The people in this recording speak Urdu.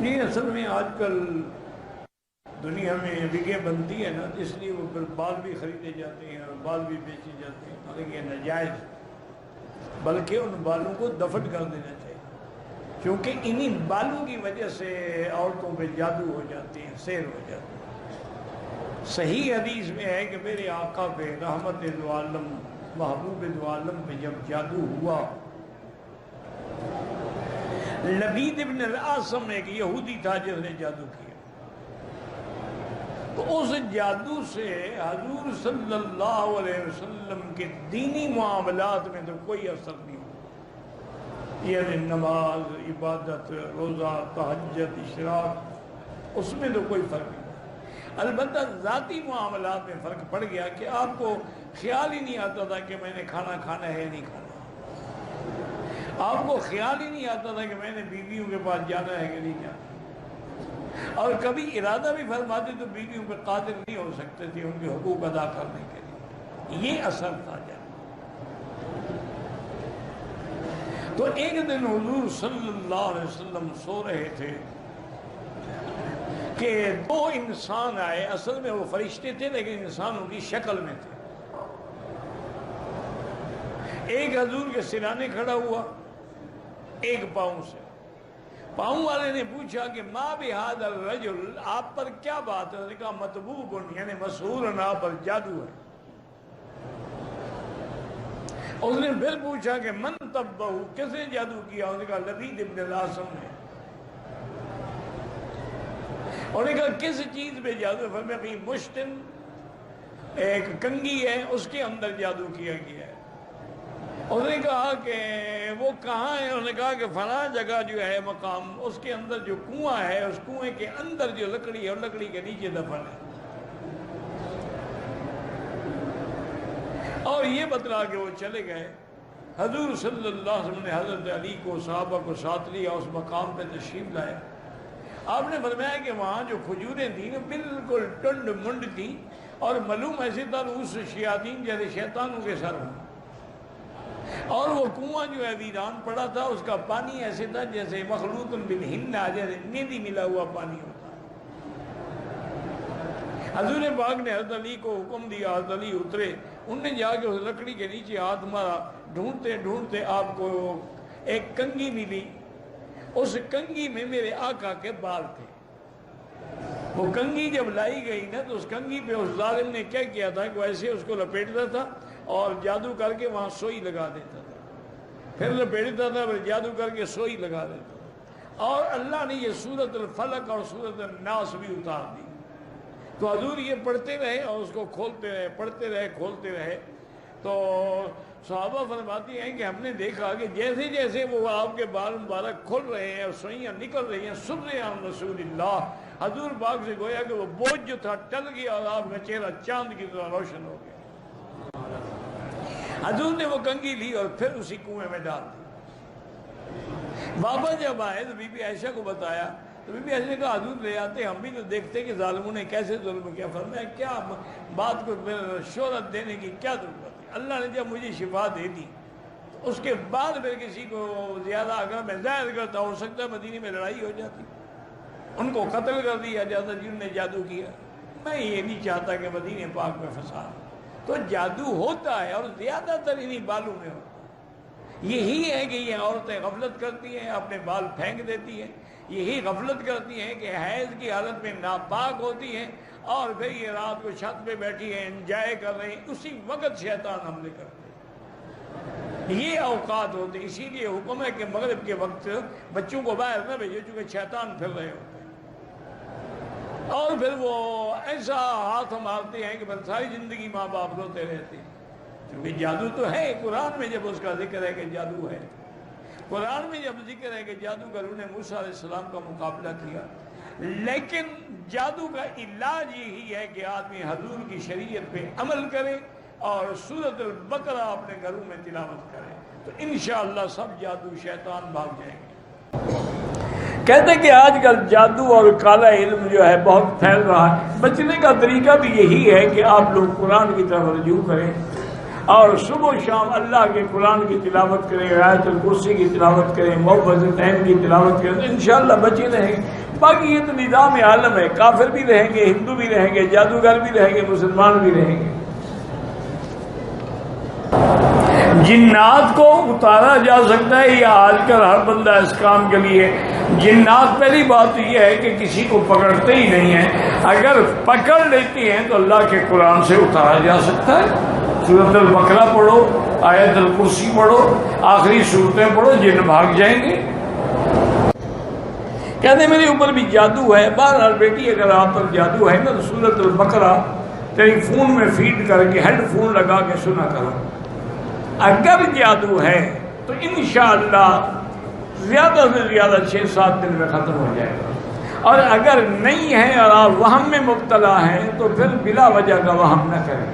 جی اصل میں آج کل دنیا میں وگیں بنتی ہے نا، اس لیے وہ پھر بال بھی خریدے جاتے ہیں اور بال بھی بیچے جاتے ہیں، حالانکہ یہ ناجائز، بلکہ ان بالوں کو دفن کر دینا چاہیے، کیونکہ انہی بالوں کی وجہ سے عورتوں پہ جادو ہو جاتے ہیں، سحر ہو جاتے ہیں۔ صحیح حدیث میں ہے کہ میرے آقا پہ رحمت دو عالم محبوب دو عالم پہ جب جادو ہوا، لبید ابن العاصم ایک یہودی تھا جس نے جادو کیا، تو اس جادو سے حضور صلی اللہ علیہ وسلم کے دینی معاملات میں تو کوئی اثر نہیں ہوا، یعنی نماز، عبادت، روزہ، تہجد، اشراق، اس میں تو کوئی فرق نہیں ہوا۔ البتہ ذاتی معاملات میں فرق پڑ گیا کہ آپ کو خیال ہی نہیں آتا تھا کہ میں نے کھانا کھانا ہے یا نہیں کھانا، آپ کو خیال ہی نہیں آتا تھا کہ میں نے بیویوں کے پاس جانا ہے کہ نہیں جانا، اور کبھی ارادہ بھی فرماتے تو بیویوں پہ قادر نہیں ہو سکتے تھے ان کے حقوق ادا کرنے کے لیے، یہ اثر تھا جب۔ تو ایک دن حضور صلی اللہ علیہ وسلم سو رہے تھے کہ دو انسان آئے، اصل میں وہ فرشتے تھے لیکن انسانوں کی شکل میں تھے۔ ایک حضور کے سرانے کھڑا ہوا، ایک پاؤں سے، پاؤں والے نے پوچھا کہ ما بہذا الرجل، آپ پر کیا بات ہے؟ اس نے کہا مطبوب، یعنی مسحور، آپ پر جادو ہے۔ اس نے پھر پوچھا کہ من طبہ، کس نے جادو کیا؟ اس نے کہا لبید ابن العاصم نے۔ انہوں نے کہا کس چیز پہ جادو ہے؟ فرمایا مشتن، ایک کنگھی ہے، اس کے اندر جادو کیا گیا ہے۔ اس نے کہا کہ وہ کہاں ہے؟ انہوں نے کہا کہ فلاں جگہ جو ہے مقام، اس کے اندر جو کنواں ہے، اس کنویں کے اندر جو لکڑی ہے، اور لکڑی کے نیچے دفن ہے۔ اور یہ بتلا کے وہ چلے گئے۔ حضور صلی اللہ علیہ وسلم نے حضرت علی کو، صحابہ کو ساتھ لیا، اس مقام پہ تشریف لائے۔ آپ نے فرمایا کہ وہاں جو کھجوریں تھیں بالکل ٹنڈ منڈ تھی، اور معلوم ایسے تھا رؤوس الشیاطین، جیسے شیطانوں کے سر ہوں، اور وہ کنواں جو ہے ویران پڑا تھا، اس کا پانی ایسے تھا جیسے مخلوط بالحنہ، جیسے مہندی ملا ہوا پانی ہوتا۔ حضور پاک نے حضرت علی کو حکم دیا، حضرت علی اترے، انہوں نے جا کے اس لکڑی کے نیچے ہاتھ مارا، ڈھونڈتے ڈھونڈتے آپ کو ایک کنگھی ملی، اس کنگھی میں میرے آقا کے بال تھے۔ وہ کنگھی جب لائی گئی نا، تو اس کنگھی پہ اس ظالم نے کیا کیا تھا کہ ایسے اس کو لپیٹتا تھا اور جادو کر کے وہاں سوئی لگا دیتا تھا، پھر لپیٹتا تھا، پھر جادو کر کے سوئی لگا دیتا تھا، اور اللہ نے یہ سورۃ الفلق اور سورۃ الناس بھی اتار دی۔ تو حضور یہ پڑھتے رہے اور اس کو کھولتے رہے، پڑھتے رہے، کھولتے رہے۔ تو صحابہ فرماتی ہیں کہ ہم نے دیکھا کہ جیسے جیسے وہ آپ کے بال مبارک کھل رہے ہیں اور سوئیاں نکل رہی ہیں، سن رہے ہیں رسول اللہ، حضور پاک سے گویا کہ وہ بوجھ جو تھا ٹل گیا اور آپ کا چہرہ چاند کی طرح روشن ہو گیا۔ حضور نے وہ کنگھی لی اور پھر اسی کنویں میں ڈال دی۔ بابا جب آئے تو بی بی عائشہ کو بتایا، تو بی بی عائشہ نے کہا حضور لے آتے، ہم بھی تو دیکھتے کہ ظالموں نے کیسے ظلم کیا۔ فرمایا کیا بات کو شہرت دینے کی کیا ضرورت ہے؟ اللہ نے جب مجھے شفا دے دی، اس کے بعد پھر کسی کو زیادہ اگر میں ظاہر کرتا، ہو سکتا ہے مدینے میں لڑائی ہو جاتی، ان کو قتل کر دیا جاتا جنہوں نے جادو کیا۔ میں یہ نہیں چاہتا کہ مدینے پاک میں فساد۔ تو جادو ہوتا ہے اور زیادہ تر انہی بالوں میں ہوتا ہے۔ یہی ہے کہ یہ عورتیں غفلت کرتی ہیں، اپنے بال پھینک دیتی ہیں، یہی غفلت کرتی ہیں کہ حیض کی حالت میں ناپاک ہوتی ہیں، اور پھر یہ رات کو چھت پہ بیٹھی ہیں، انجوائے کر رہی ہیں، اسی وقت شیطان حملے کرتے ہیں۔ یہ اوقات ہوتے ہیں، اسی لیے حکم ہے کہ مغرب کے وقت بچوں کو باہر نہ بھیجو، چونکہ شیطان پھر رہے ہوتے ہیں، اور پھر وہ ایسا ہاتھ مارتے ہیں کہ بس ساری زندگی ماں باپ روتے رہتے ہیں، کیونکہ جادو تو ہے۔ قرآن میں جب اس کا ذکر ہے کہ جادو ہے، قرآن میں جب ذکر ہے کہ جادوگروں نے موسیٰ علیہ السلام کا مقابلہ کیا، لیکن جادو کا علاج یہی ہے کہ آدمی حضور کی شریعت پہ عمل کرے اور سورۃ البقرہ اپنے گھروں میں تلاوت کرے، تو انشاءاللہ سب جادو شیطان بھاگ جائیں گے۔ کہتے ہیں کہ آج کل جادو اور کالا علم جو ہے بہت پھیل رہا ہے، بچنے کا طریقہ بھی یہی ہے کہ آپ لوگ قرآن کی طرف رجوع کریں اور صبح و شام اللہ کے قرآن کی تلاوت کریں، آیت الکرسی کی تلاوت کریں، معوذتین کی تلاوت کریں، تو انشاءاللہ بچے رہیں گے۔ باقی یہ تو نظام عالم ہے، کافر بھی رہیں گے، ہندو بھی رہیں گے، جادوگر بھی رہیں گے، مسلمان بھی رہیں گے۔ جنات کو اتارا جا سکتا ہے یا آج کل ہر بندہ اس کام کے لیے؟ جنات پہلی بات یہ ہے کہ کسی کو پکڑتے ہی نہیں ہیں، اگر پکڑ لیتی ہیں تو اللہ کے قرآن سے اتارا جا سکتا ہے۔ سورۃ البقرہ پڑھو، آیت الکرسی پڑھو، آخری صورتیں پڑھو، جن بھاگ جائیں گے۔ کہتے ہیں میرے اوپر بھی جادو ہے۔ بہرحال بیٹی اگر آپ پر جادو ہے نا تو سورۃ البقرہ ٹیلی فون میں فیڈ کر کے ہیڈ فون لگا کے سنا کرو۔ اگر جادو ہے تو انشاءاللہ زیادہ سے زیادہ 6-7 دن میں ختم ہو جائے گا، اور اگر نہیں ہے اور آپ وہم میں مبتلا ہیں تو پھر بلا وجہ کا وہم نہ کریں۔